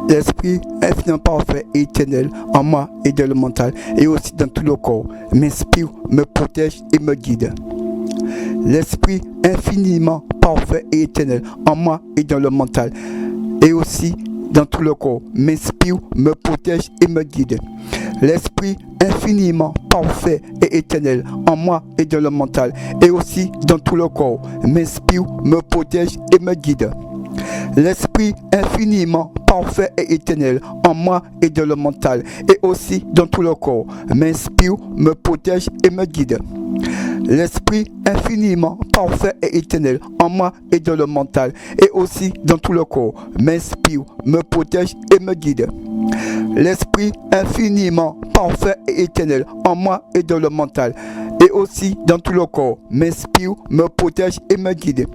L'esprit infiniment parfait et éternel en moi et dans le mental et aussi dans tout le corps m'inspire, me protège et me guide. L'esprit infiniment parfait et éternel en moi et dans le mental et aussi dans tout le corps m'inspire, me protège et me guide. L'esprit infiniment parfait et éternel en moi et dans le mental et aussi dans tout le corps m'inspire, me protège et me guide. L'esprit infiniment parfait et éternel en moi et dans le mental et aussi dans tout le corps m'inspire, me protège et me guide. L'esprit infiniment parfait et éternel en moi et dans le mental et aussi dans tout le corps m'inspire, me protège et me guide. L'esprit infiniment parfait et éternel en moi et dans le mental et aussi dans tout le corps m'inspire, me protège et me guide.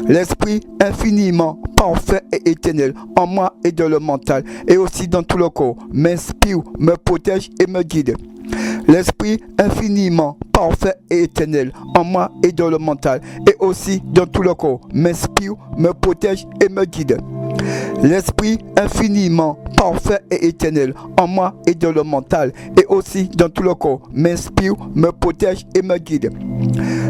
L'esprit infiniment parfait et éternel en moi et dans le mental et aussi dans tout le corps m'inspire, me protège et me guide. L'esprit infiniment parfait et éternel en moi et dans le mental et aussi dans tout le corps m'inspire, me protège et me guide. L'esprit infiniment parfait et éternel en moi et dans le mental et aussi dans tout le corps m'inspire, me protège et me guide.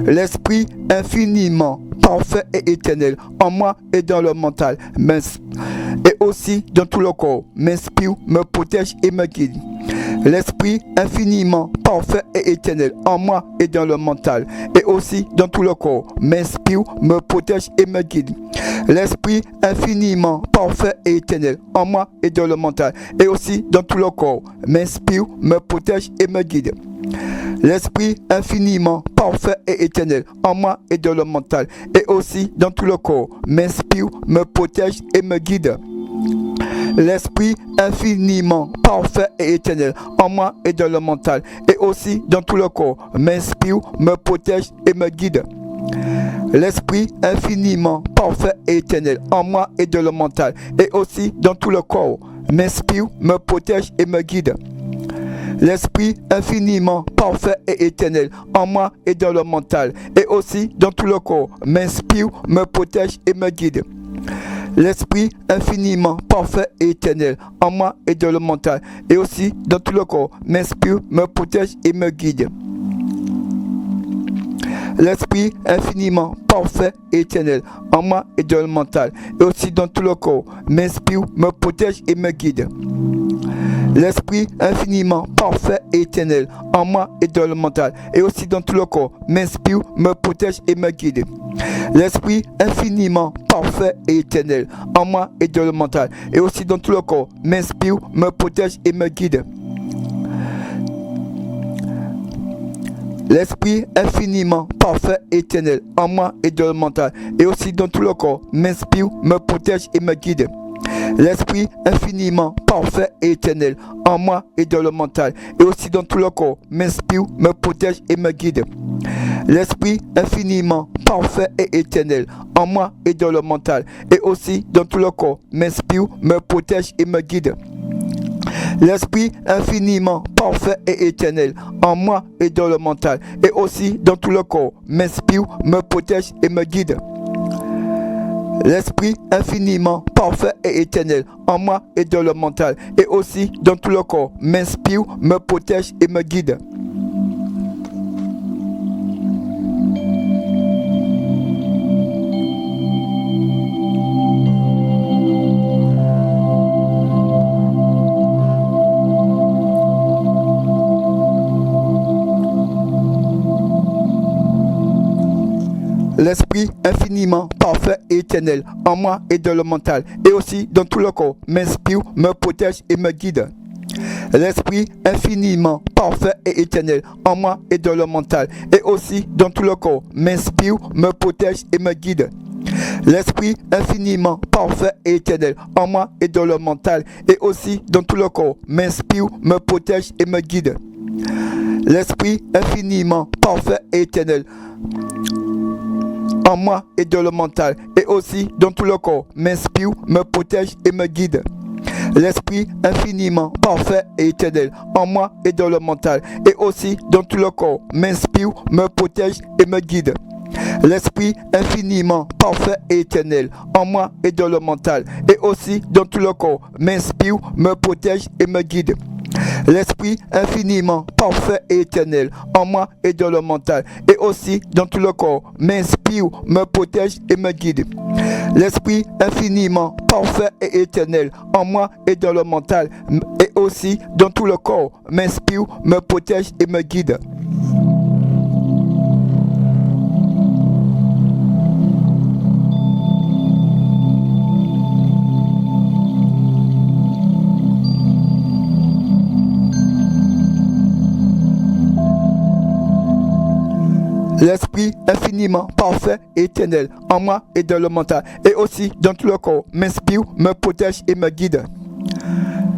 L'esprit infiniment parfait et éternel en moi et dans le mental et aussi dans tout le corps m'inspire, me protège et me guide. L'esprit infiniment parfait et éternel en moi et dans le mental et aussi dans tout le corps m'inspire, me protège et me guide. L'esprit infiniment parfait et éternel en moi et dans le mental et aussi dans tout le corps m'inspire, me protège et me guide. L'esprit infiniment parfait et éternel en moi et dans le mental et aussi dans tout le corps m'inspire, me protège et me guide. L'esprit infiniment parfait et éternel en moi et dans le mental et aussi dans tout le corps m'inspire, me protège et me guide. L'esprit infiniment parfait et éternel en moi et dans le mental et aussi dans tout le corps m'inspire, me protège et me guide. L'esprit infiniment parfait et éternel en moi et dans le mental et aussi dans tout le corps m'inspire, me protège et me guide. L'esprit infiniment parfait et éternel en moi et dans le mental et aussi dans tout le corps m'inspire, me protège et me guide. L'esprit infiniment parfait et éternel en moi et dans le mental et aussi dans tout le corps m'inspire, me protège et me guide. L'esprit infiniment parfait et éternel en moi et dans le mental et aussi dans tout le corps m'inspire, me protège et me guide. L'esprit infiniment parfait et éternel en moi et dans le mental et aussi dans tout le corps m'inspire, me protège et me guide. L'esprit infiniment parfait et éternel en moi et dans le mental et aussi dans tout le corps m'inspire, me protège et me guide. L'esprit infiniment parfait et éternel en moi et dans le mental et aussi dans tout le corps m'inspire, me protège et me guide. L'esprit infiniment parfait et éternel en moi et dans le mental et aussi dans tout le corps m'inspire, me protège et me guide. L'esprit infiniment parfait et éternel en moi et dans le mental et aussi dans tout le corps m'inspire, me protège et me guide. L'esprit infiniment parfait et éternel en moi et dans le mental et aussi dans tout le corps m'inspire, me protège et me guide. L'esprit infiniment parfait et éternel en moi et dans le mental et aussi dans tout le corps m'inspire, me protège et me guide. L'esprit infiniment parfait et éternel en moi et dans le mental et aussi dans tout le corps m'inspire, me protège et me guide. L'esprit infiniment parfait et éternel en moi et dans le mental et aussi dans tout le corps m'inspire, me protège et me guide. L'esprit infiniment parfait et éternel en moi et dans le mental et aussi dans tout le corps m'inspire, me protège et me guide. L'esprit infiniment parfait et éternel en moi et dans le mental et aussi dans tout le corps m'inspire, me protège et me guide. L'Esprit infiniment parfait et éternel en moi et dans le mental et aussi dans tout le corps m'inspire, me protège et me guide. L'Esprit infiniment parfait et éternel en moi et dans le mental et aussi dans tout le corps m'inspire, me protège et me guide. L'Esprit infiniment parfait et éternel en moi et dans le mental et aussi dans tout le corps m'inspire, me protège et me guide. L'Esprit infiniment parfait et éternel en moi et dans le mental et aussi dans tout le corps m'inspire, me protège et me guide.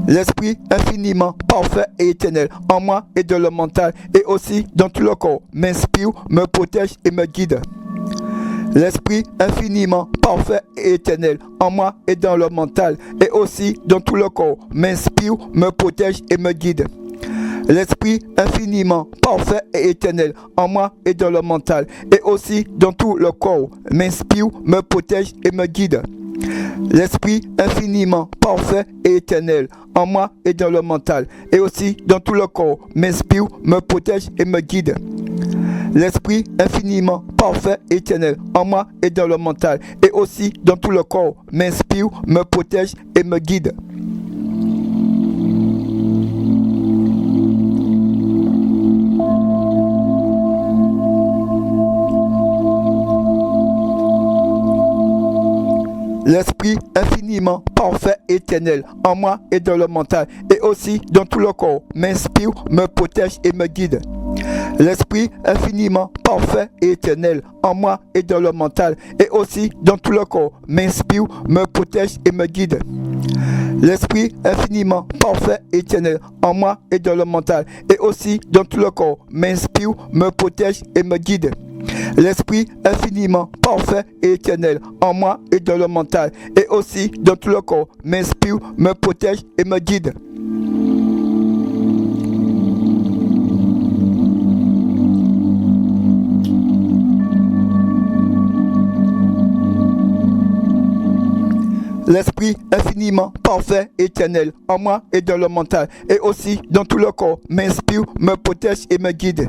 L'Esprit infiniment parfait et éternel en moi et dans le mental et aussi dans tout le corps m'inspire, me protège et me guide. L'Esprit infiniment parfait et éternel en moi et dans le mental et aussi dans tout le corps m'inspire, me protège et me guide. L'Esprit infiniment parfait et éternel en moi et dans le mental et aussi dans tout le corps m'inspire, me protège et me guide. L'Esprit infiniment parfait et éternel en moi et dans le mental et aussi dans tout le corps m'inspire, me protège et me guide. L'Esprit infiniment parfait et éternel en moi et dans le mental et aussi dans tout le corps m'inspire, me protège et me guide. L'Esprit infiniment parfait et éternel en moi et dans le mental et aussi dans tout le corps m'inspire, me protège et me guide. L'Esprit infiniment parfait et éternel en moi et dans le mental et aussi dans tout le corps m'inspire, me protège et me guide. L'Esprit infiniment parfait et éternel en moi et dans le mental et aussi dans tout le corps m'inspire, me protège et me guide. L'Esprit infiniment parfait et éternel en moi et dans le mental et aussi dans tout le corps m'inspire, me protège et me guide. L'Esprit infiniment parfait et éternel en moi et dans le mental et aussi dans tout le corps m'inspire, me protège et me guide. L'Esprit infiniment parfait et éternel en moi et dans le mental et aussi dans tout le corps m'inspire, me protège et me guide.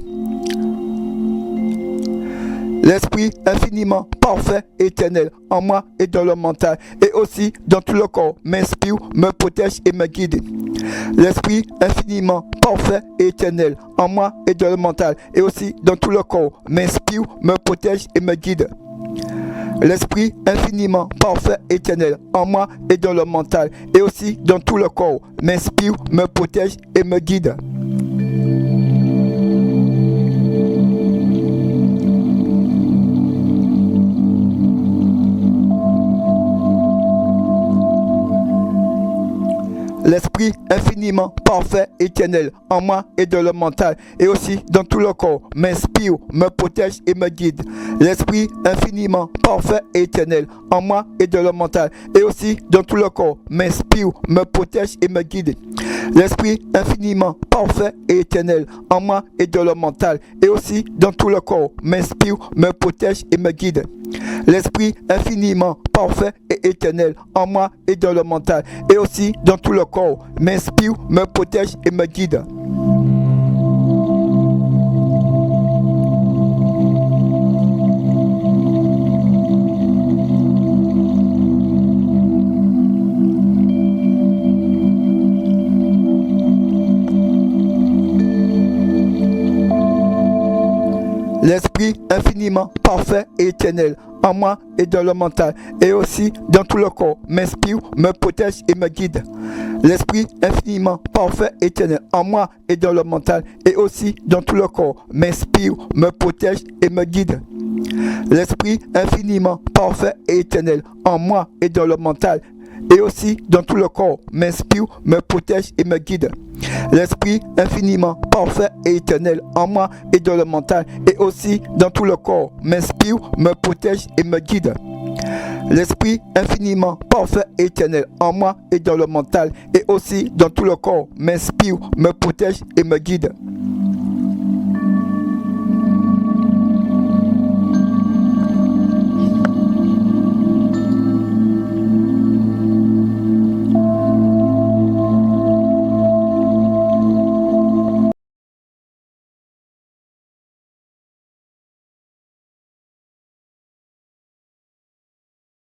L'Esprit infiniment parfait et éternel en moi et dans le mental et aussi dans tout le corps m'inspire, me protège et me guide. L'Esprit infiniment parfait et éternel en moi et dans le mental et aussi dans tout le corps m'inspire, me protège et me guide. L'Esprit infiniment parfait et éternel en moi et dans le mental et aussi dans tout le corps m'inspire, me protège et me guide. L'Esprit infiniment parfait et éternel en moi et dans le mental et aussi dans tout le corps m'inspire, me protège et me guide. L'Esprit infiniment parfait et éternel en moi et dans le mental et aussi dans tout le corps m'inspire, me protège et me guide. L'Esprit infiniment parfait et éternel en moi et dans le mental et aussi dans tout le corps m'inspire, me protège et me guide. L'Esprit infiniment parfait et éternel en moi et dans le mental et aussi dans tout le corps m'inspire, me protège et me guide. L'Esprit infiniment parfait et éternel en moi et dans le mental et aussi dans tout le corps m'inspire, me protège et me guide. L'Esprit infiniment parfait et éternel en moi et dans le mental et aussi dans tout le corps m'inspire, me protège et me guide. L'Esprit infiniment parfait et éternel en moi et dans le mental et aussi dans tout le corps m'inspire, me protège et me guide. L'Esprit infiniment parfait et éternel en moi et dans le mental et aussi dans tout le corps m'inspire, me protège et me guide.